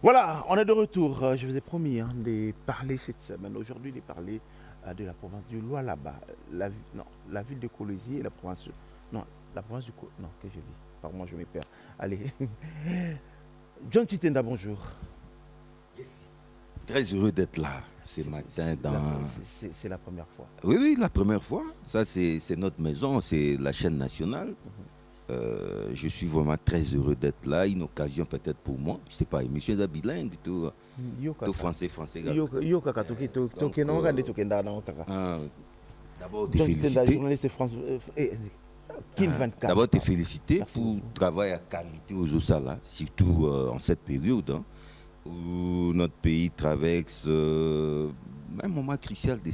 Voilà, on est de retour. Je vous ai promis de parler cette semaine, aujourd'hui, de parler de la province du Lualaba, la ville de Kolwezi et la province... Non, la province du... Non, que je dis. Par moi, je me perds. Allez. John Titenda, bonjour. Très heureux d'être là ce matin dans... C'est la première fois. Oui, oui, la première fois. Ça, c'est notre maison, c'est la chaîne nationale. Je suis vraiment très heureux d'être là. Une occasion peut-être pour moi. Je ne sais pas, émission bilingue, plutôt français. D'abord, te féliciter. D'abord, te féliciter pour le travail à qualité aux Osala, surtout en cette période où notre pays traverse un moment crucial de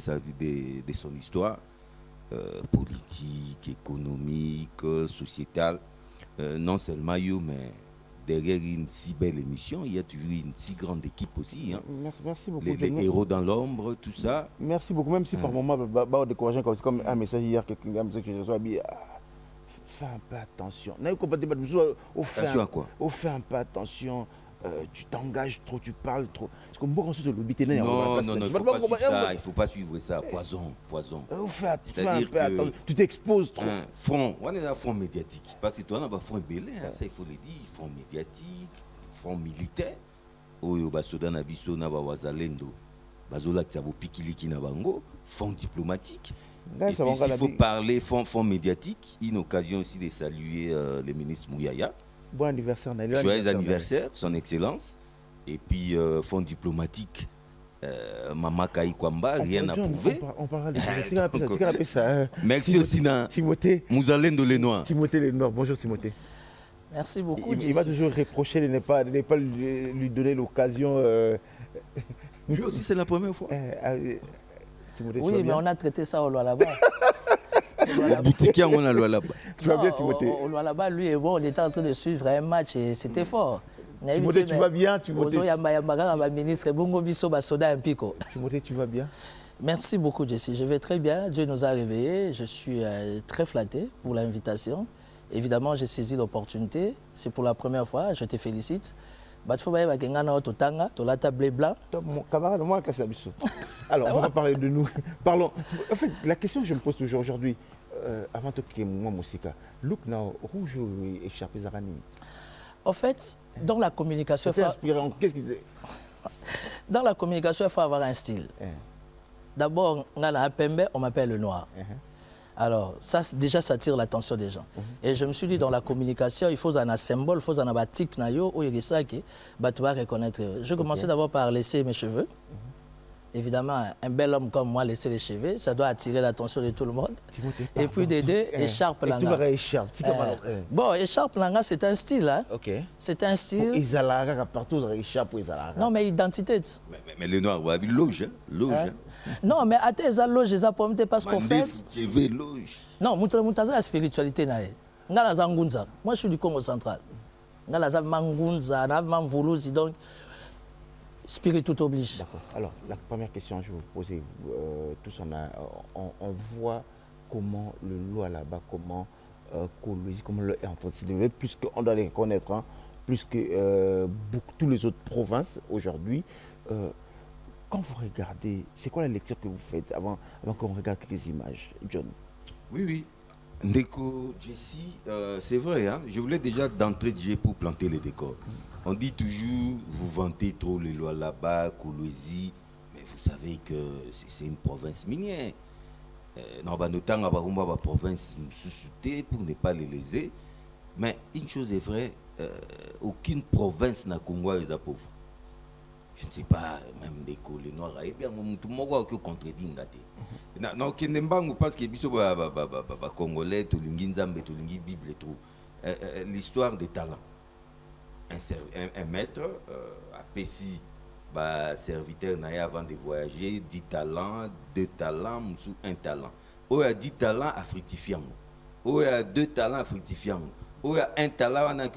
son histoire. Politique, économique, sociétale, non seulement you, mais derrière une si belle émission, il y a toujours une si grande équipe aussi. Hein. Merci beaucoup. Les héros dans l'ombre, tout ça. Merci beaucoup, même si par moment, décourageant, comme un message hier, quelqu'un que je reçois, fais un peu attention. Attention à quoi? Fais un peu attention. Tu t'engages trop, tu parles trop. Parce que moi, ensuite, le but non, il ne faut pas suivre ça. Il faut pas suivre ça. Poison. Fais un peu attention. Tu t'exposes trop. Front, on est dans front médiatique. Parce que toi, on a un front belé, ça il faut le dire. Front médiatique, front militaire. Oyo basoda na biso na wazalendo. Bazola tsabo pikiliki na bango. Front diplomatique. Et puis s'il faut parler front médiatique, une occasion aussi de saluer le ministre Mouyaya. Bon anniversaire, joyeux anniversaire, son excellence. Et puis, fonds diplomatique, Mama Kaï Kwamba, rien à prouver. On parlera de ça. Merci aussi, Timothée. Mouzalendo Lenoir. Timothée Lenoir, bonjour Timothée. Merci beaucoup. Il va toujours reprocher de ne pas lui donner l'occasion. Lui aussi, c'est la première fois. Timothée, oui, mais on a traité ça au Lualaba. Boutique, on a là-bas. Tu vas bien, Timothée? Au Lualaba, lui et moi, on était en train de suivre un match et c'était fort. Timothée, tu vas bien? Timothée, tu vas bien? Merci beaucoup, Jessie. Je vais très bien. Dieu nous a réveillés. Je suis très flatté pour l'invitation. Évidemment, j'ai saisi l'opportunité. C'est pour la première fois. Je te félicite. Mon camarade, moi, alors, on va parler de nous. Parlons. En fait, la question que je me pose toujours aujourd'hui, avant tout que moi, Moussika, look now, rouge et échappé Zarani. En fait, dans la communication, dans la communication, il faut avoir un style. D'abord, on m'appelle le noir. Alors, ça, déjà, ça attire l'attention des gens. Et je me suis dit, dans la communication, il faut un symbole, il faut un batik, tu vas reconnaître. Je commençais d'abord par laisser mes cheveux. Évidemment, un bel homme comme moi, laisser les cheveux, ça doit attirer l'attention de tout le monde. Et puis des deux, écharpe langa. Bon, écharpe langa, c'est un style. Hein? C'est un style. Non, mais identité. Mais le noir, il y a loge. Non, mais à tes loges, j'ai parce qu'en fait. Je vais loge. Non, Moutaza la spiritualité. Moi, je suis du Congo central. Donc, spirit tout oblige. D'accord. Alors, la première question que je vais vous poser, tous on voit comment le Lualaba, comment Kolwezi, comment le est en train de se développer, puisqu'on doit les reconnaître, hein, plus que toutes les autres provinces aujourd'hui. Quand vous regardez, c'est quoi la lecture que vous faites avant qu'on regarde les images, John? Oui. Ndeko, Jessie, c'est vrai, hein? Je voulais déjà d'entrée de jeu pour planter les décors. On dit toujours, vous vantez trop les lois là-bas, Kolwezi, mais vous savez que c'est une province minière. Dans la province sous-soutée pour ne pas les léser. Mais une chose est vraie, aucune province n'a Congo les pauvres. Je ne sais pas, même des les noirs, et bien, tout le monde qui contredit. Non, parce que les Congolais, tout le monde, tout le Bible et tout. L'histoire des talents. Un maître a Pessi, serviteur avant de voyager, 10 talents, 2 talents, 1 talent. Il y a 10 talents à fructifier. Il y a 2 talents à fructifier. Il y a 1 talent à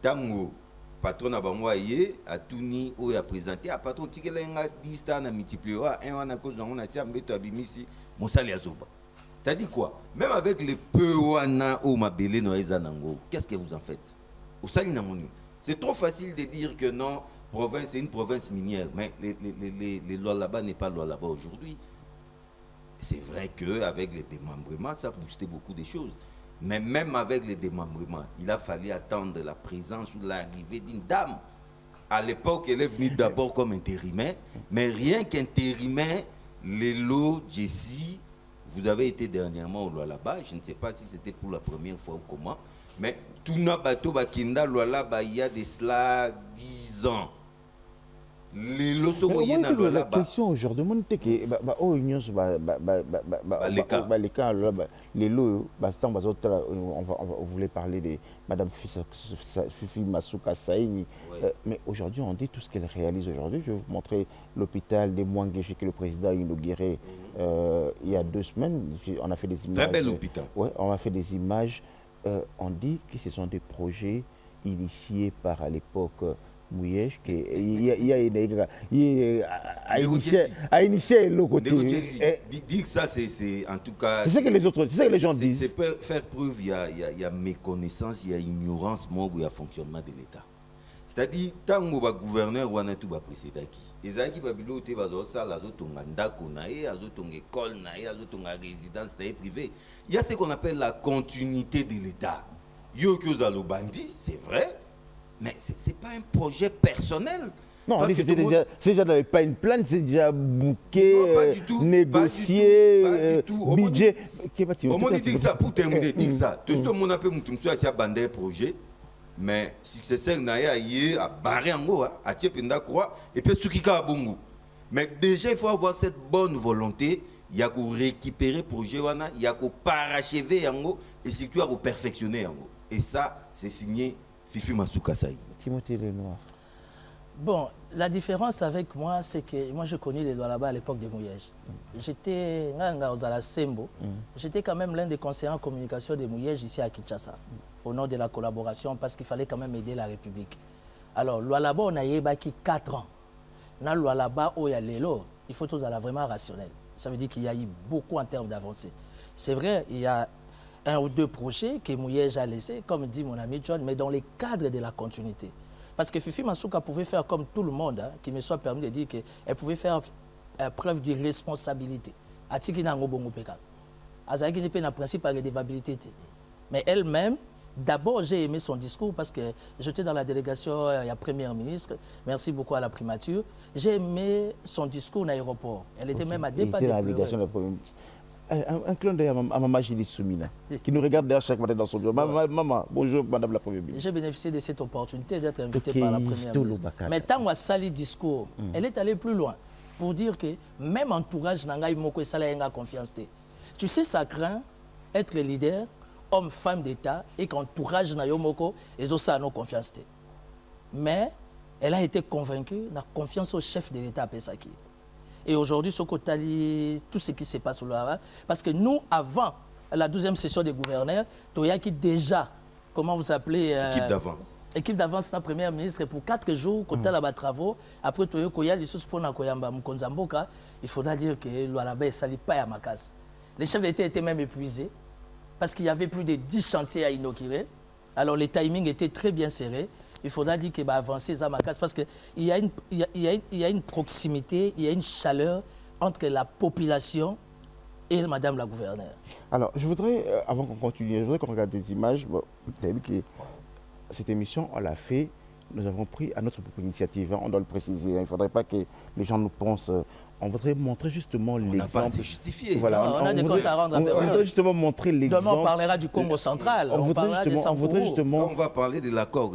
Tango. Patron a bangoye a tourné ou a présenté a patron tikelenga 10 ans a multiplié un an à cause on a siambeto abimisi mosali azoba. T'as dit quoi? Même avec les peu wana ou mabele no ezanango, qu'est-ce que vous en faites? Au sali na moni. C'est trop facile de dire que non, province, c'est une province minière. Mais les lois là-bas n'est pas loi là-bas aujourd'hui. C'est vrai qu'avec les démembrements, ça a boosté beaucoup de choses. Mais même avec les démembrements, il a fallu attendre la présence ou l'arrivée d'une dame. À l'époque, elle est venue d'abord comme intérimaire, mais rien qu'intérimaire, les lots, Jessie, vous avez été dernièrement au Lualaba, je ne sais pas si c'était pour la première fois ou comment, mais tout n'a pas tout Bakinda, Lualaba, il y a de cela 10 ans. Les lots sont voyés dans Lualaba. La question aujourd'hui, c'est que les lots, on voulait parler de Madame Fifi Masuka Saïni, mais aujourd'hui on dit tout ce qu'elle réalise aujourd'hui. Je vais vous montrer l'hôpital de Mwangeshi que le président a inauguré il y a 2 semaines. On a fait des images. Très bel hôpital. Ouais, on a fait des images. On dit que ce sont des projets initiés par à l'époque Mouyej, qui a initié le côté. Dire que ça, c'est en tout cas. C'est ça que les autres, c'est ça que les gens disent. C'est faire preuve, il y a méconnaissance, il y a ignorance, il y a fonctionnement de l'État. C'est-à-dire, tant que le gouverneur ou un tout va précéder qui. Les gens qui vont te ça, la zone ndako nae, la zone école nae, la zone résidence privée. Il y a ce qu'on appelle la continuité de l'État. Yo que vous bandit, c'est vrai. Mais ce n'est pas un projet personnel. Non, c'est déjà dans les pipelines, c'est déjà bouquet, négocié, budget. Au moins, dit ça pour terminer, dit ça. Tout le monde a pu bandé un projet, mais successeur n'a eu à barrer en haut, à Tchépenda Croix, et puis Sukika Bongo. Mais déjà, il faut avoir cette bonne volonté. Il y a qu'à récupérer le projet, il y a qu'à parachever en haut, et surtout à perfectionner en haut. Et ça, c'est signé Fifi Masuka Saïni. Timothée Lenoir. Bon, la différence avec moi, c'est que moi je connais les lois là-bas à l'époque de Mouyej. J'étais j'étais quand même l'un des conseillers en communication de Mouyej ici à Kinshasa, au nom de la collaboration, parce qu'il fallait quand même aider la République. Alors, loi là-bas, on a eu 4 ans. Dans la loi là-bas, où il y a les lois, il faut tous aller vraiment rationnel. Ça veut dire qu'il y a eu beaucoup en termes d'avancées. C'est vrai, il y a 1 ou 2 projets que Mouyej a laissés, comme dit mon ami John, mais dans les cadres de la continuité. Parce que Fifi Masuka pouvait faire comme tout le monde, hein, qui me soit permis de dire qu'elle pouvait faire preuve de responsabilité. Principe de redevabilité. Mais elle-même, d'abord j'ai aimé son discours parce que j'étais dans la délégation, il y a Premier ministre, merci beaucoup à la primature. J'ai aimé son discours en aéroport. Elle était même à départ de pleurer. Un clin d'œil à Maman Gilles Soumina, qui nous regarde d'ailleurs chaque matin dans son bureau. Maman, bonjour Madame la Première ministre. J'ai bénéficié de cette opportunité d'être invité par la Première ministre. Mais tant qu'on a sali discours, elle est allée plus loin pour dire que même entourage n'a pas confiance. Tu sais, ça craint être leader, homme, femme d'État, et qu'entourage n'a pas confiance. Mais elle a été convaincue, n'a confiance au chef de l'État Pesaki. Et aujourd'hui, tout ce qui se passe au Lualaba, parce que nous, avant la 12e session des gouverneurs, Toyaki déjà, comment vous appelez équipe d'avance. Équipe d'avance, la première ministre, pour 4 jours, quand elle a travaux, après Toyokoya, les choses pour Nakoyamba, Mkonzamboka, il faudra dire que le Lualaba ne salit pas à Makas. Les chefs d'État étaient même épuisés, parce qu'il y avait plus de 10 chantiers à inaugurer. Alors les timings étaient très bien serrés. Il faudra dire qu'il va avancer à Makas parce qu'il y a une proximité, il y a une chaleur entre la population et Madame la gouverneure. Alors, je voudrais, avant qu'on continue, je voudrais qu'on regarde des images. Bon, vous avez vu que cette émission, on l'a fait, nous avons pris à notre propre initiative, hein, on doit le préciser. Il ne faudrait pas que les gens nous pensent... On voudrait montrer justement l'exemple. On n'a pas justifié. Voilà, on a des comptes à rendre à personne. On voudrait justement montrer l'exemple. Demain, on parlera du Congo central. On parlera des On va parler de l'accord.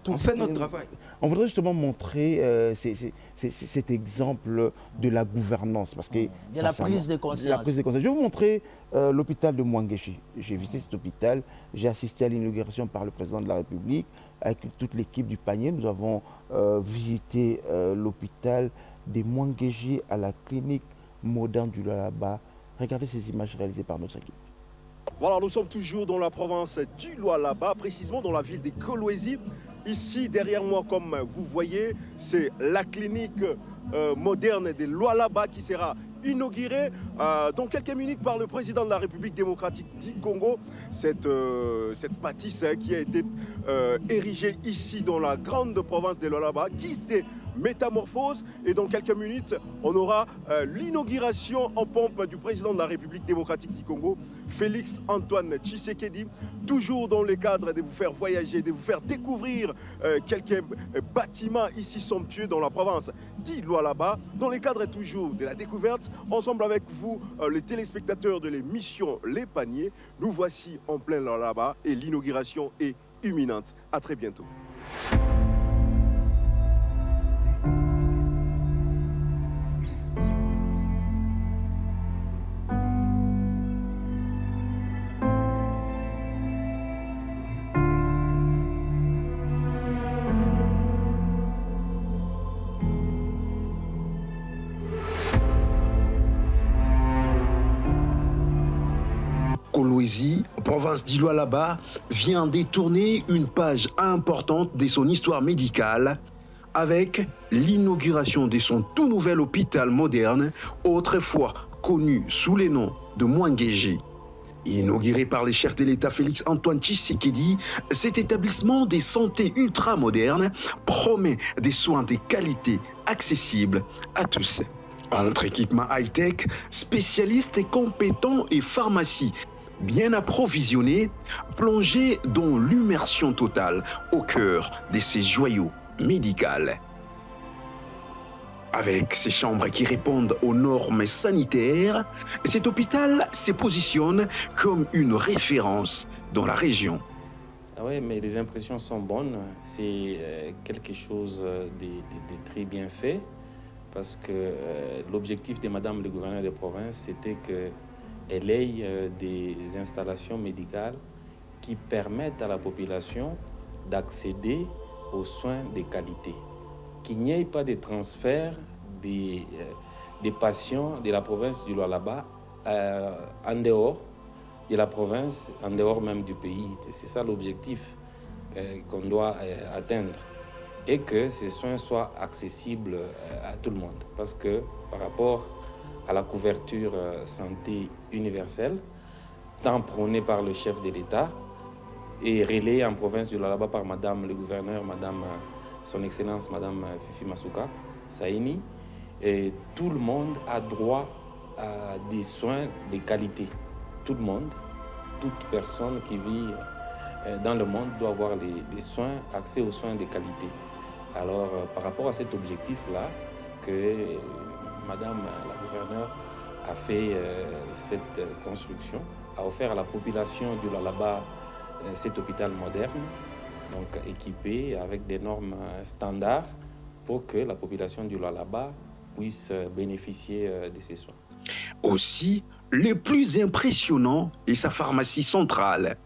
On fait notre travail. On voudrait justement montrer cet exemple de la gouvernance. Parce que de la prise de conscience. Je vais vous montrer l'hôpital de Mwangeshi. J'ai visité cet hôpital. J'ai assisté à l'inauguration par le président de la République. Avec toute l'équipe du panier, nous avons visité l'hôpital de Mwangeshi à la clinique moderne du Lualaba. Regardez ces images réalisées par notre équipe. Voilà, nous sommes toujours dans la province du Lualaba, précisément dans la ville de Kolwezi. Ici, derrière moi, comme vous voyez, c'est la clinique moderne de Lualaba qui sera inaugurée dans quelques minutes par le président de la République démocratique du Congo. Cette bâtisse qui a été érigée ici dans la grande province de Lualaba, qui s'est métamorphose, et dans quelques minutes on aura l'inauguration en pompe du président de la République démocratique du Congo, Félix Antoine Tshisekedi, toujours dans le cadre de vous faire voyager, de vous faire découvrir quelques bâtiments ici somptueux dans la province du Lualaba, dans le cadre toujours de la découverte, ensemble avec vous les téléspectateurs de l'émission Les Paniers. Nous voici en plein Lualaba et l'inauguration est imminente. À très bientôt. Kolwezi, province du Lualaba, vient détourner une page importante de son histoire médicale avec l'inauguration de son tout nouvel hôpital moderne, autrefois connu sous les noms de Mwangeji. Inauguré par le chef de l'État Félix Antoine Tshisekedi, cet établissement de santé ultra-moderne promet des soins de qualité accessibles à tous. Entre équipements high-tech, spécialistes compétents et pharmacie bien approvisionnés, plongés dans l'immersion totale au cœur de ces joyaux médicaux. Avec ses chambres qui répondent aux normes sanitaires, cet hôpital se positionne comme une référence dans la région. Ah oui, mais les impressions sont bonnes. C'est quelque chose de très bien fait parce que l'objectif de Madame le gouverneur de province, c'était qu'elle ait des installations médicales qui permettent à la population d'accéder aux soins de qualité. Qu'il n'y ait pas de transfert des patients de la province du Lualaba en dehors de la province, en dehors même du pays. C'est ça l'objectif qu'on doit atteindre. Et que ces soins soient accessibles à tout le monde. Parce que par rapport à la couverture santé universelle, tant prônée par le chef de l'État et relayée en province du Lualaba par Madame le gouverneur, Madame Son Excellence, Madame Fifi Masuka Saini, et tout le monde a droit à des soins de qualité. Tout le monde, toute personne qui vit dans le monde doit avoir les soins, accès aux soins de qualité. Alors, par rapport à cet objectif-là, que Madame la gouverneure a fait cette construction, a offert à la population du Lualaba cet hôpital moderne, donc équipé avec des normes standards pour que la population du Lualaba puisse bénéficier de ces soins. Aussi, le plus impressionnant est sa pharmacie centrale,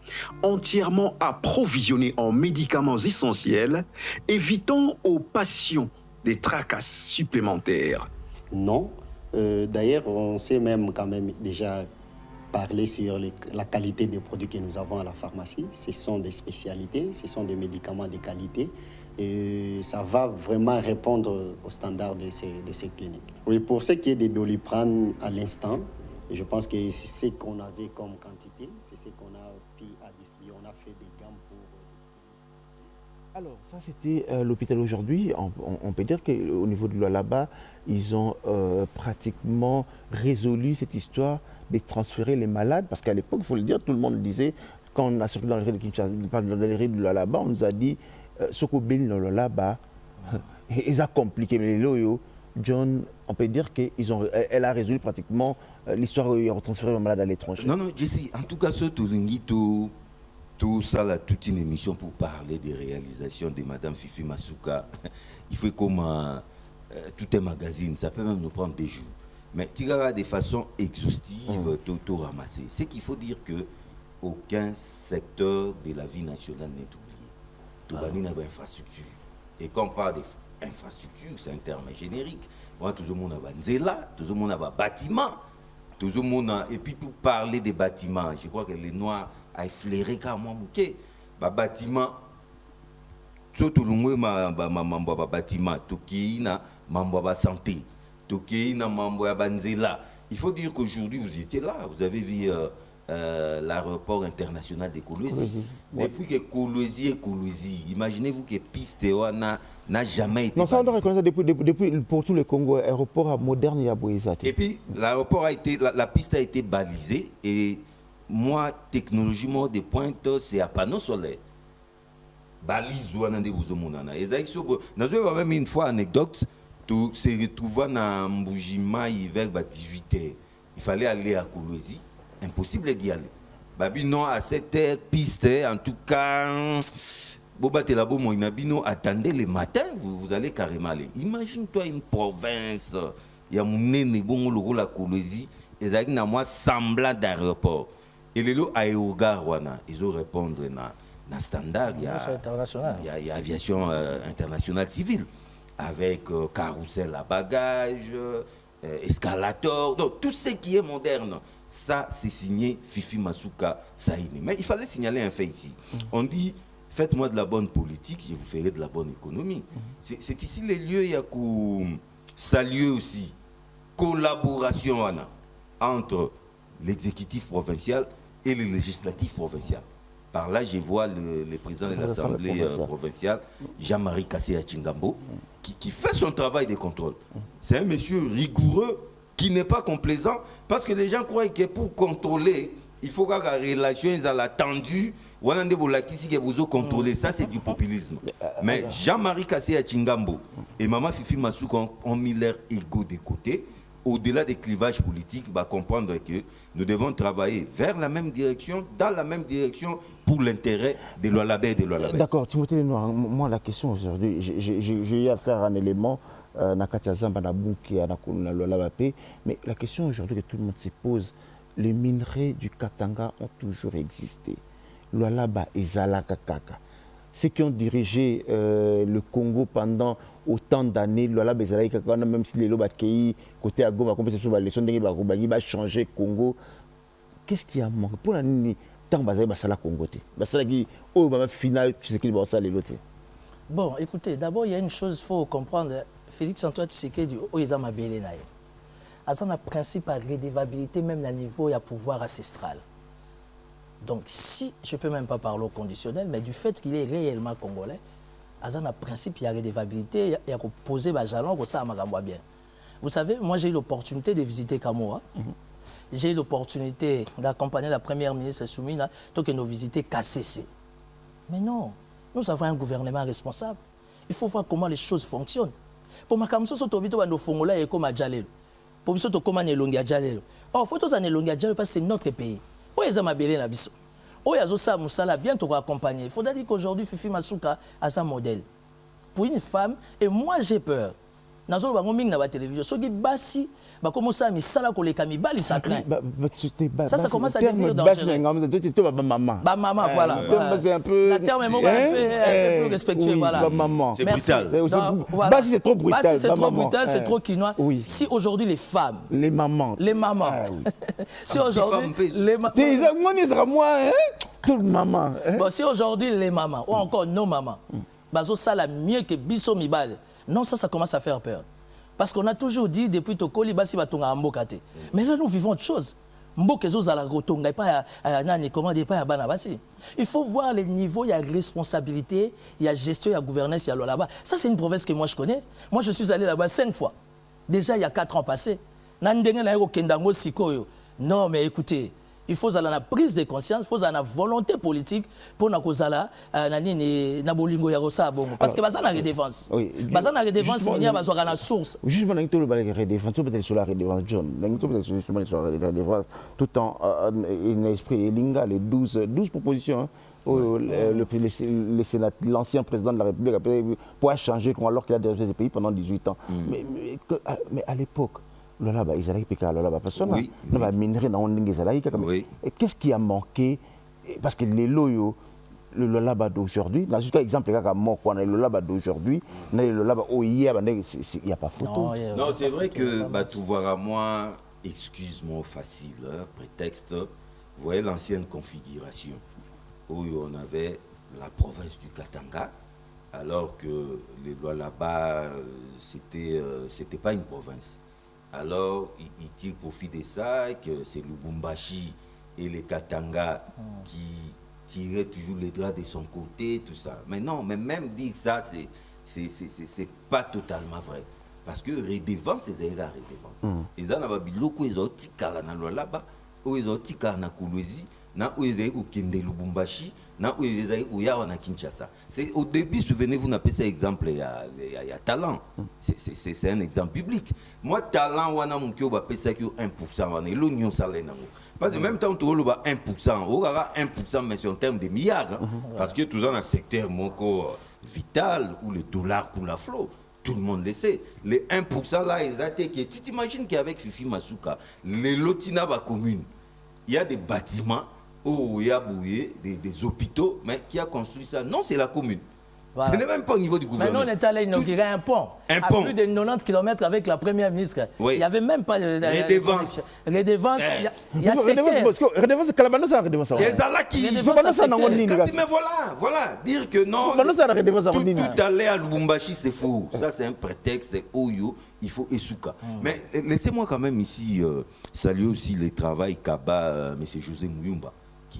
entièrement approvisionnée en médicaments essentiels, évitant aux patients des tracasses supplémentaires. Non. D'ailleurs, on sait même quand même déjà parler sur la qualité des produits que nous avons à la pharmacie. Ce sont des spécialités, ce sont des médicaments de qualité. Et ça va vraiment répondre aux standards de ces cliniques. Oui, pour ce qui est des Doliprane à l'instant, je pense que c'est ce qu'on avait comme quantité, c'est ce qu'on a pu distribuer. On a fait des gammes pour... Alors, ça c'était l'hôpital aujourd'hui. On peut dire qu'au niveau de Lualaba, ils ont pratiquement résolu cette histoire de transférer les malades. Parce qu'à l'époque, il faut le dire, tout le monde disait, quand on a circulé dans les rues de Kinshasa, dans les rues de Lualaba, on nous a dit Sokobel dans Lualaba, ils ont compliqué. Mais les loyaux, John, on peut dire qu'elle a résolu pratiquement l'histoire où ils ont transféré les malades à l'étranger. Non, non, Jesse, en tout cas, ce tout ça, là, toute une émission pour parler des réalisations de Madame Fifi Masuka. Il faut comme tout un magazine, ça peut même nous prendre des jours. Mais tu regardes de façon exhaustive, tout ramasser. C'est qu'il faut dire que aucun secteur de la vie nationale n'est oublié. Tout le monde a une infrastructure. Et quand on parle d'infrastructure, c'est un terme générique. Moi, tout le monde a un zéla, tout le monde a un bâtiment. Tout le monde a... Et puis pour parler des bâtiments, je crois que les Noirs a effleuré quand même un bâtiment. Surtout le monde a un bâtiment, tout qui a un santé. Tokei, Namambo, Banzela. Il faut dire qu'aujourd'hui, vous étiez là. Vous avez vu l'aéroport international de Kolwezi. Depuis que Kolwezi est Kolwezi, imaginez-vous que Pistewa n'a jamais été. Non, ça on doit reconnaître depuis pour tout le Congo, l'aéroport moderne et à Boïsate. Et puis, l'aéroport a été, la piste a été balisée. Et moi, technologiquement, de pointe, c'est à panneau solaire. Balise ou anande bozomonana. Et ça, nous même une fois anecdote, tout se retrouva dans Mboujima vers 18h. Il fallait aller à Kolwezi. Impossible d'y aller. Babi non à cette piste, en tout cas, Boba Telabo Moinabino, attendez le matin, vous allez carrément aller. Imagine-toi une province, il y a mon nez, bon, le rôle à Kolwezi, et il y a moi semblant d'aéroport. Et les lots aérogare, ils ont répondu dans standard, il y a aviation internationale civile, avec carrousel à bagages, escalator, donc tout ce qui est moderne. Ça, c'est signé Fifi Masuka Saini. Mais il fallait signaler un fait ici. On dit, faites-moi de la bonne politique, je vous ferai de la bonne économie. C'est ici les lieux, il y a saluer aussi collaboration entre l'exécutif provincial et le législatif provincial. Par là, je vois le président de l'Assemblée provinciale, Jean-Marie Kassé Chingambo, qui fait son travail de contrôle. C'est un monsieur rigoureux, qui n'est pas complaisant, parce que les gens croient que pour contrôler, il faut que la relation est à la tendue, contrôler. Ça, c'est du populisme. Mais Jean-Marie Kassé Chingambo et Maman Fifi Masuka ont mis leur ego de côté. Au-delà des clivages politiques, comprendre que nous devons travailler vers la même direction, dans la même direction, pour l'intérêt de l'Oualabé et de l'Oualabé. D'accord, Timothée Lenoir, moi la question aujourd'hui, j'ai eu à faire un élément, mais la question aujourd'hui que tout le monde se pose, les minerais du Katanga ont toujours existé. L'Oualaba et Zalaka Kaka. Ceux qui ont dirigé le Congo pendant autant d'années, l'Oualaba et Zalaka Kaka, même si les Lobatkei, côté à Goma, comme c'est sur la leçon de va changer Congo. Qu'est-ce qui a manqué pour la nuit? Tant que Basala Congo, Basala qui, au final, tu sais qu'il va s'aller l'autre. Bon, écoutez, d'abord, il y a une chose qu'il faut comprendre. Félix Antoine Tshisekedi, Oyezama Belenaï. Il y a un principe de redevabilité, même à niveau, il y a pouvoir ancestral. Donc, si, je ne peux même pas parler au conditionnel, mais du fait qu'il est réellement congolais, il y a un principe, il y a redevabilité, il y a poser les jalons pour ça, bien. Vous savez, moi, j'ai eu l'opportunité de visiter Kamoa. J'ai eu l'opportunité d'accompagner la première ministre Soumina, tant que nous visiter KCC. Mais non, nous avons un gouvernement responsable. Il faut voir comment les choses fonctionnent. Pour ma caméra, surtout au bito, nos fongola et comme à Jalel. Pour nous, surtout comment Nelonga Jalel. Or, faut tous Nelonga Jalel parce que c'est notre pays. Où est-ce que Belé Nabiso? Où est-ce que ça Moussala bien te accompagner? Il faudra dire qu'aujourd'hui, Fifi Masuka a sa modèle. Pour une femme, et moi j'ai peur. Dans la télévision, ceux qui bassi, commencer à misala ko les camibali ça craint. Ça commence à devenir dangereux. Maman, voilà. C'est un peu. La terme est un peu respectueux, voilà. C'est brutal. Bassi c'est trop brutal. Bassi c'est trop brutal, c'est trop quinois. Si aujourd'hui les femmes, les mamans, si aujourd'hui les mamans, bon, si aujourd'hui les mamans ou encore nos mamans, ça la mieux que biso mibale. Non, ça commence à faire peur. Parce qu'on a toujours dit depuis Tokoli, Bassi va tomber en Mbokate. Mais là, nous vivons autre chose. Il faut voir les niveaux, il y a responsabilité, il y a gestion, il y a gouvernance, il y a là-bas. Ça, c'est une province que moi je connais. Moi, je suis allé là-bas 5 fois. Déjà, il y a 4 ans passés. Non, mais écoutez, il faut avoir la prise de conscience, il faut avoir la volonté politique pour na kozala na bolingo ya rosa bongo parce que baza na défense. Baza na défense mais il y a bazo na source. Justement na ngito le défense peut-être sur la défense John. Na ngito peut-être justement sur la défense tout en esprit Elinga les 12 propositions l'ancien président de la République pour changer alors qu'il a dirigé ce pays pendant 18 ans. Mais à l'époque L'Olaba, ils allaient piquer à l'Olaba. Personne n'a minerai dans le qu'est-ce qui a manqué? Parce que les loyaux, le Lolaba d'aujourd'hui, dans ce cas, exemple, le Lolaba d'aujourd'hui, le Lolaba hier, il n'y a pas photo. Non, c'est vrai que Batouvarama, excuse-moi facile, prétexte, vous voyez l'ancienne configuration où on avait la province du Katanga, alors que les Lolaba, c'était pas une province. Alors, il tire profit de ça, que c'est Lubumbashi et les Katanga qui tiraient toujours les draps de son côté, tout ça. Mais non, mais même dire ça, c'est pas totalement vrai. Parce que redevance, c'est la redevance. Ils en ont biloko, ils ont tika na Lualaba, ou ils ont tika na Kolwezi, na ou ils ont kende Lubumbashi, na ou ils ont na Kinshasa. C'est au début, souvenez-vous, on appelle ça exemple, il y a talent. C'est un exemple public. Moi, talent, on a mon kio, on ça que 1%, on est l'union salaire. Parce que même temps, tu as 1%, on aura 1%, mais c'est en termes de milliards. Parce que tout ça dans le secteur vital, où le dollar coule à flot. Tout le monde le sait. Les 1% là, ils attaquent. Tu t'imagines qu'avec Fifi Masuka, les Lotinaba communes, il y a des bâtiments où il y a des hôpitaux, mais qui a construit ça? Non, c'est la commune. Voilà. Ce n'est même pas au niveau du gouvernement. Maintenant, on est allé inaugurer un pont. À plus de 90 km avec la première ministre. Oui. Il n'y avait même pas de redevance. Redevance. Il y a redevance, c'est Kalabano, ça redevance. Mais voilà. Dire que non, tout aller à Lubumbashi, c'est faux. Ça, c'est un prétexte. Oyo, il faut Esuka. Mais laissez-moi quand même ici saluer aussi le travail qu'a M. José Muyumba,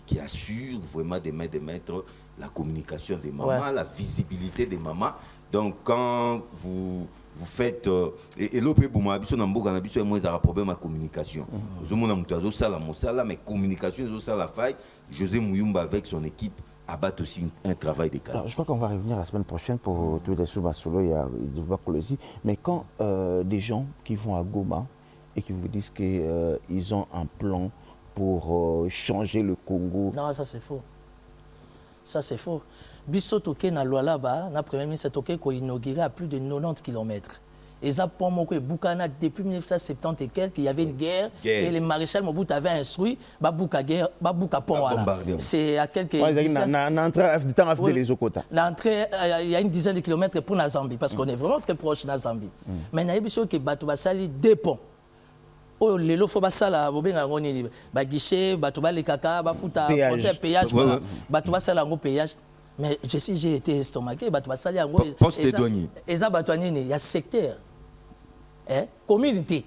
qui assure vraiment de mettre la communication des mamans, la visibilité des mamans. Donc, quand vous faites... et l'autre, il y a un problème de communication. Mais communication, c'est la faille. José Muyumba, avec son équipe, abat aussi un travail de qualité. Je crois qu'on va revenir la semaine prochaine pour tous les sous-bassolos et aussi. Mais quand des gens qui vont à Goma et qui vous disent qu'ils ont un plan pour changer le Congo... Non, ça c'est faux. Ça, c'est faux. Bisso toké na Lualaba, na premier ministre toké ko inauguré à plus de 90 km. Et ça, pour moi, Boukana, depuis 1970 et quelques, il y avait une guerre. Et le maréchal Mobutu avait instruit Babouka guerre, Babouka pont. C'est à quelques l'entrée, il y a une dizaine de kilomètres pour la Zambie, parce qu'on est vraiment très proche de la Zambie. Mais il y a Bisso qui Batoubasali deux ponts. Oh, les lots faut basala bobenga ngoni ba guichet batuba les kaka ba futa frontière péage batuba sala ngo péage mais j'ai été estomaqué batuba sala ngo poste douanier eza batouani il y a secteur communauté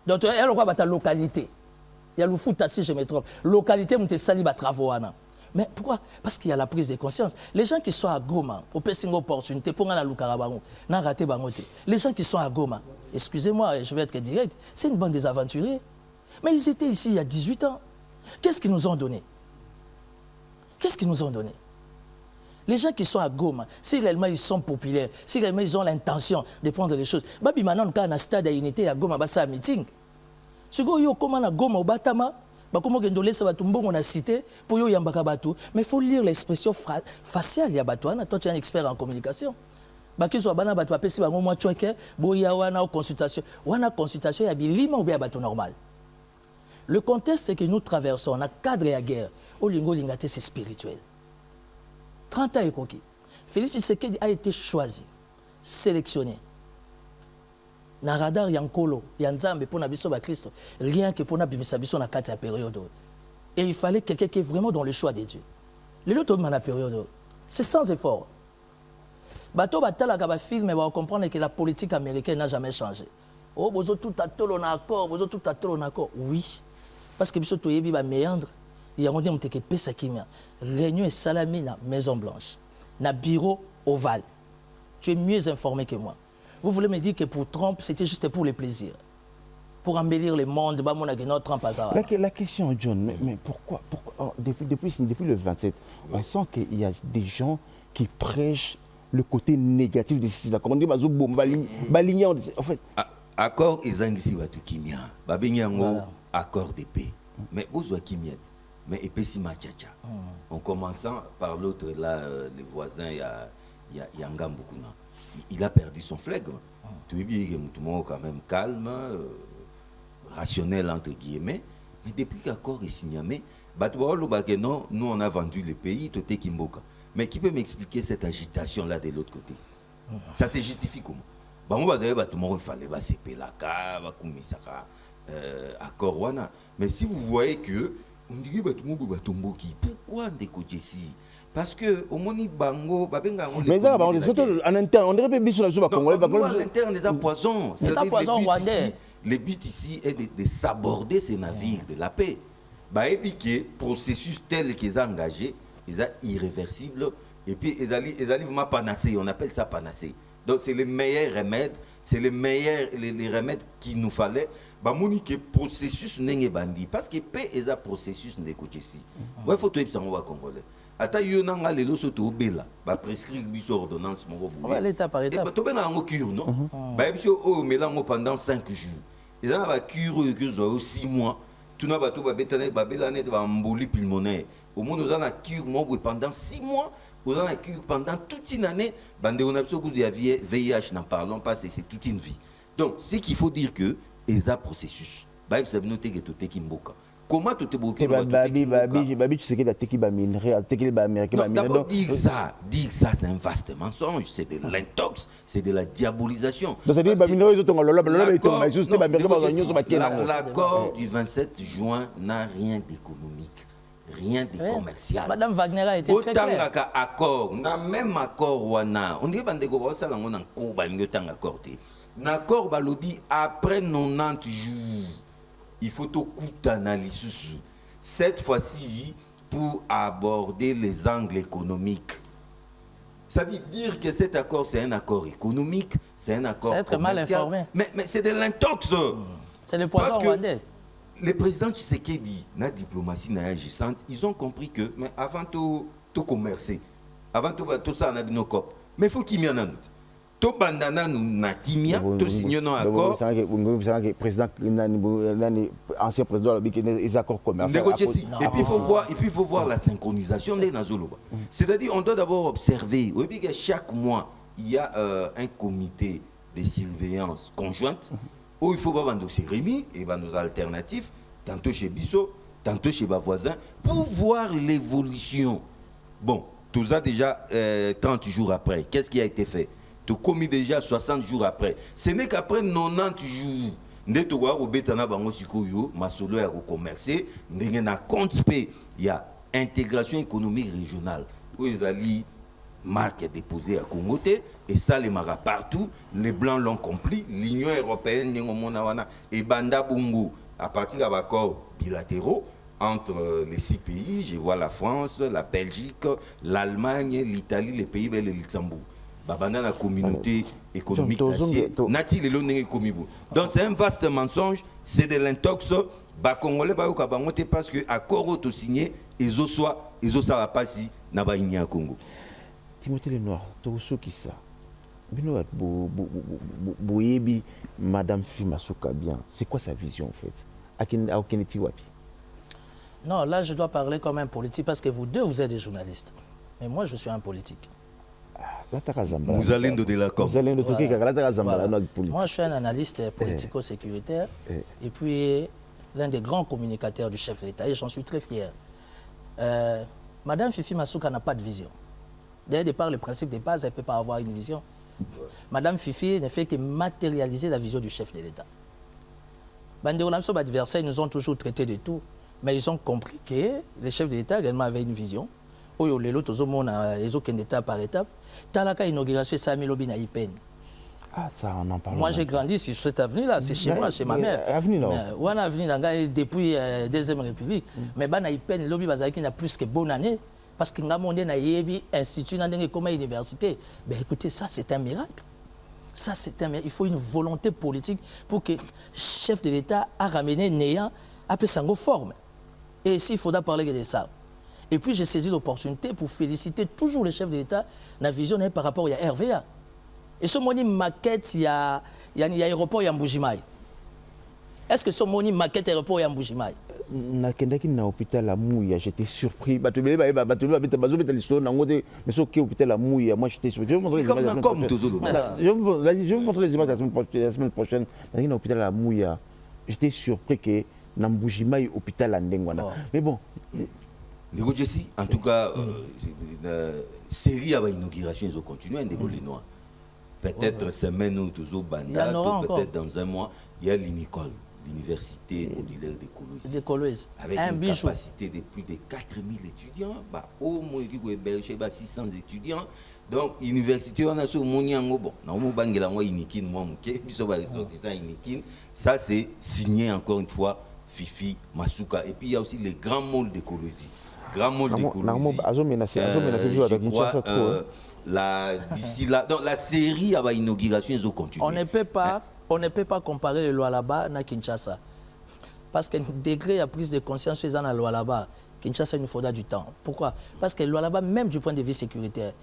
donc il y a quoi bata localité il y a le futa si je me trompe localité monte sali ba travaux ana. Mais pourquoi? Parce qu'il y a la prise de conscience. Les gens qui sont à Goma, au Pessingo opportunité pour la Lukarabango, n'a raté Bangote. Les gens qui sont à Goma, excusez-moi, je vais être direct, c'est une bande des aventuriers. Mais ils étaient ici il y a 18 ans. Qu'est-ce qu'ils nous ont donné? Qu'est-ce qu'ils nous ont donné? Les gens qui sont à Goma, si réellement ils sont populaires, si réellement ils ont l'intention de prendre les choses, Babi maintenant, quand on a un stade à unité à Goma, c'est un meeting. Si vous avez à Goma au Batama, comment on a cité pour yo yambaka batu, mais il faut lire l'expression faciale ya batu. Toi tu es un expert en communication. Baki so bana batu apesi bango mwa chweke, boya wana consultation. Wana consultation ya bilima ou bien batu normal. Le contexte que nous traversons, on a cadre à guerre. Au lingo lingate c'est spirituel. 30 ans et coquille. Félix Tshisekedi a été choisi, sélectionné. Na radar yankolo yanzambe pour na biso ba Christ rien que pour na bimisa biso na kati ya période et il fallait quelqu'un qui est vraiment dans le choix de Dieu les autres na période c'est sans effort bato batala ka ba film va comprendre que la politique américaine n'a jamais changé oh bozo tout à tolo na accord bozo tout à tolo na accord oui parce que biso toyebi ba méandre ya ngondé muteke pesa kimia réunion et salami na Maison Blanche na bureau ovale tu es mieux informé que moi. Vous voulez me dire que pour Trump, c'était juste pour le plaisir, pour embellir le monde, la question, John, mais pourquoi depuis le 27, on sent qu'il y a des gens qui prêchent le côté négatif de ceci. On dit en fait. Accord, ils ont dit accord de paix. Mais vous avez mais épais machacha. En commençant par l'autre, là, les voisins, il y a Ngambukuna. Il a perdu son flegme. Tout le monde quand même calme, rationnel entre guillemets. Mais depuis qu'accord est signé, nous on a vendu le pays, Toté Kimboka. Mais qui peut m'expliquer cette agitation-là de l'autre côté? Ça se justifie comment? Il fallait accord. Mais si vous voyez que on dirait pourquoi Ndeko Jessi Parce que au moni bango, mais ça, en interne, on dirait que bisous sur Congolais. Nous, à l'interne, des poisons. C'est un poison rwandais. Le but ici est de s'aborder ces navires de la paix. Et puis que processus tel qu'ils ont engagé, ils sont irréversibles. Et puis ils allaient vraiment panacée. On appelle ça panacée. Donc c'est les meilleurs remèdes, c'est les meilleurs les remèdes qu'il nous fallait. Monique processus n'est bandi parce que paix est un processus de côté ici. Il faut tout être en Congolais. Ata yonanga lelo soto bela ba prescrire biso ordonnance mon on va l'étape par étape. To benga ngo cure non ba biso o melango pendant 5 jours. Ils ont ba cure que 6 mois. Tout na bato ba betane ba belane ba mboli pulmonaire. Au monde on a cure mo pendant 6 mois. On a cure pendant toute une année. Bande on a besoin de VIH n'en parlons pas, c'est toute une vie. Donc c'est qu'il faut dire que les processus. Ba ça noter que tout est kimboka. Comment tout est bloqué? Babi, tu sais qu'il a été qui va minerai, qui va américain. D'abord, dire ça, c'est un vaste mensonge, c'est de l'intox, c'est de la diabolisation. L'accord du 27 juin n'a rien d'économique, rien de commercial. Madame Wagner a été très claire. Accord, même accord, on dirait que ça on a un accord. L'accord balobi après 90 jours. Il faut tout coup d'analyse. Cette fois-ci, pour aborder les angles économiques. Ça veut dire que cet accord, c'est un accord économique, c'est un accord commercial. Mal informé. Mais c'est de l'intox. C'est le poison rwandais. Les présidents Tshisekedi, la diplomatie agissante, ils ont compris que mais avant tout commercer, avant tout ça, on a nos copes. Mais il faut qu'il y en ait un autre. To bandana nous nakimia, to signer un accord. Président, ancien président, les accords commerciaux. Et puis il faut voir la synchronisation des Nazoloba. C'est-à-dire, on doit d'abord observer. Chaque mois, il y a un comité de surveillance conjointe où il faut voir nos Rémi et nos alternatifs, tantôt chez Bissot, tantôt chez nos voisins, pour voir l'évolution. Bon, tout ça déjà 30 jours après. Qu'est-ce qui a été fait? Tout commis déjà 60 jours après. Ce n'est qu'après 90 jours. Il y a intégration économique régionale. Où ils allaient marque déposée à Congoté et ça les marra partout. Les Blancs l'ont compris. L'Union européenne et Banda Bungu à partir d'accords bilatéraux entre les 6 pays. Je vois la France, la Belgique, l'Allemagne, l'Italie, les Pays-Bas et le Luxembourg. Babanda la communauté économique nati le longue komibu. Donc c'est un vaste mensonge, c'est de l'intox. Ba congolais ba yoka bangote parce que accord auto signé ezo la pasi na ba inya Congo. Timothée Lenoir, to so ki ça. Bino boyebi madame Fimasuka bien. C'est quoi sa vision en fait? Akeneti wapi? Non, là je dois parler comme un politique parce que vous deux vous êtes des journalistes. Mais moi je suis un politique. Vous allez de la com. Moi, je suis un analyste politico-sécuritaire et puis l'un des grands communicateurs du chef d'État et j'en suis très fier. Madame Fifi Masuka n'a pas de vision. D'ailleurs, de par le principe de base, elle ne peut pas avoir une vision. Madame Fifi ne fait que matérialiser la vision du chef de l'État. Les adversaires nous ont toujours traité de tout, mais ils ont compris que le chef de l'État également avait une vision. Ils ont étape par étape. Talaka inauguration Sami Lobi na Ipen. Ah, ça, on en parle. Moi, j'ai grandi sur cette avenue-là, c'est chez moi, chez ma mère. Avenue là. On a avenue depuis la Deuxième République. Mais na Ipen, Lobi Bazaki n'a plus que bonne année. Parce qu'il y a un institut, comme université. Ben écoutez, ça, c'est un miracle. Ça, c'est un miracle. Il faut une volonté politique pour que le chef de l'État a ramené Néa à Pessango forme. Et ici, il faudra parler de ça. Et puis j'ai saisi l'opportunité pour féliciter toujours le chef de l'État dans la vision par rapport à RVA. Et ce moni maquette, il y a aéroport à Mbujimai. Est-ce que ce moni maquette aéroport à Mbujimai? Na hôpital à Mouya, j'étais surpris. Mais hôpital à Mouya, moi j'étais surpris. Je vais vous montrer les images la semaine prochaine. Dans hôpital à Mouya, j'étais surpris que Mbujimai hôpital à Ndengwana. Mais bon. En tout cas, série à l'inauguration, ils ont continué à dérouler noir. Peut-être semaine ou toujours Banda, peut-être dans un mois, il y a l'Unicole. l'université modulaire de Kolwezi. Avec une capacité de plus de 4000 étudiants, au moins 600 étudiants. Donc, l'université, on a ce bon, ça c'est signé encore une fois Fifi Masuka. Et puis il y a aussi les grands malls de Kolwezi. Grand mall de Kolwezi. Je crois, d'ici là, donc la série à l'inauguration, ils ont continué. On ne peut pas comparer le Lualaba à Kinshasa. Parce que le degré de prise de conscience est dans le Lualaba. Kinshasa, il nous faudra du temps. Pourquoi? Parce que le Lualaba, même du point de vue sécuritaire,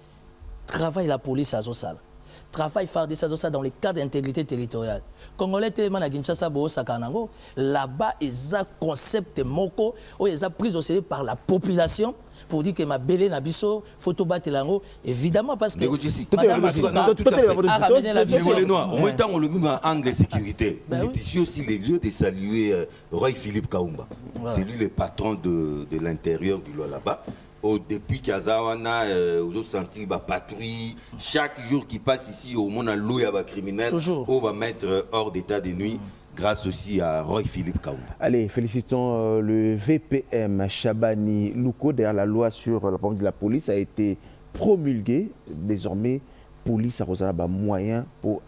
travaille la police à Zosal. Travaille Fardi Sazosa dans le cadre d'intégrité territoriale. Congolais tellement à Kinshasa, là-bas, ils ont un concept moko, ils ont pris au sérieux par la population. Pour dire que ma belle nabiso photo batelango évidemment parce que madame a ramené la vision. En même temps on le met en angle sécurité. C'est ici aussi les lieux de saluer Roy Philippe Kaumba. C'est lui le patron de l'intérieur du Lualaba. Depuis Kazawana, vous sentez la patrouille. Chaque jour qui passe ici, au monde a loué à criminel. On va mettre hors d'état de nuit. Grâce aussi à Roy Philippe Kaumba. Allez, félicitons le VPM Chabani Louko. Derrière la loi sur la forme de la police a été promulguée. Désormais, police a reçu un moyen pour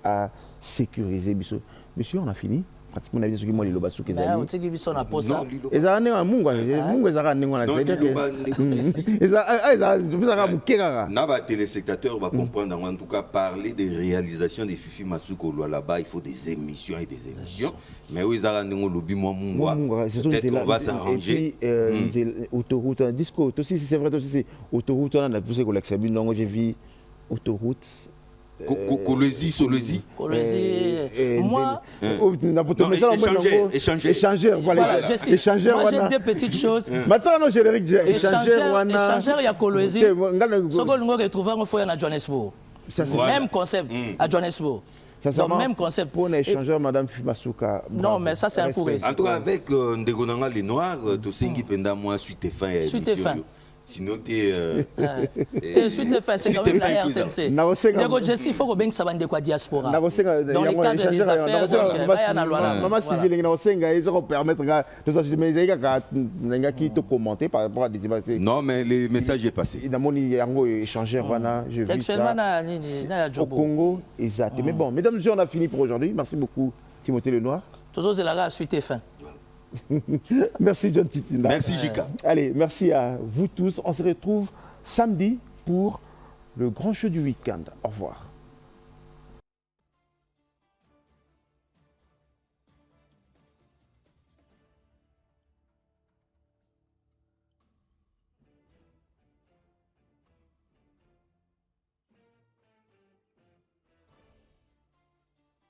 sécuriser. Monsieur, on a fini. Pratiquement, on a vu ce que moi, les lobas souké. On sait qu'ils sont à Posa. Les téléspectateurs vont comprendre, en tout cas, parler des réalisations des Fifi Masuka là-bas. Il faut des émissions et des émissions. Mais oui, peut-être qu'on va s'arranger. Et puis, autoroute, disco, c'est vrai, c'est autoroute, on a poussé que j'ai vu autoroute. Kolwezi, Solwezi. Moi, échangeur, voilà. Échangeur, moi j'ai deux petites choses. Échangeur, il y a Kolwezi. Ce que nous retrouvons, il faut à Johannesburg. Même concept à Johannesburg. Donc, même concept. Pour un échangeur, Madame Masuka. Non, mais ça, c'est un cours ici. En tout cas, avec Ndegonanga les Noirs, tu sais qu'il pendant moi, suite et fin. Suite et fin. Sinon, tu es. Suite et fin, c'est quand même la RTNC. Nego Jesse, il faut que ça va de diaspora. Dans le cadre des affaires, maman civile, ils vont permettre de commenter par rapport à des débats. Non, mais le message est passé. Il y a un échangeur, j'ai vu ça. Au Congo, exact. Mais bon, mesdames et messieurs, on a fini pour aujourd'hui. Merci beaucoup, Timothée Lenoir. Toujours, c'est la suite et fin. Merci John Titinda. Merci Jika. Allez, merci à vous tous. On se retrouve samedi pour le grand show du week-end. Au revoir.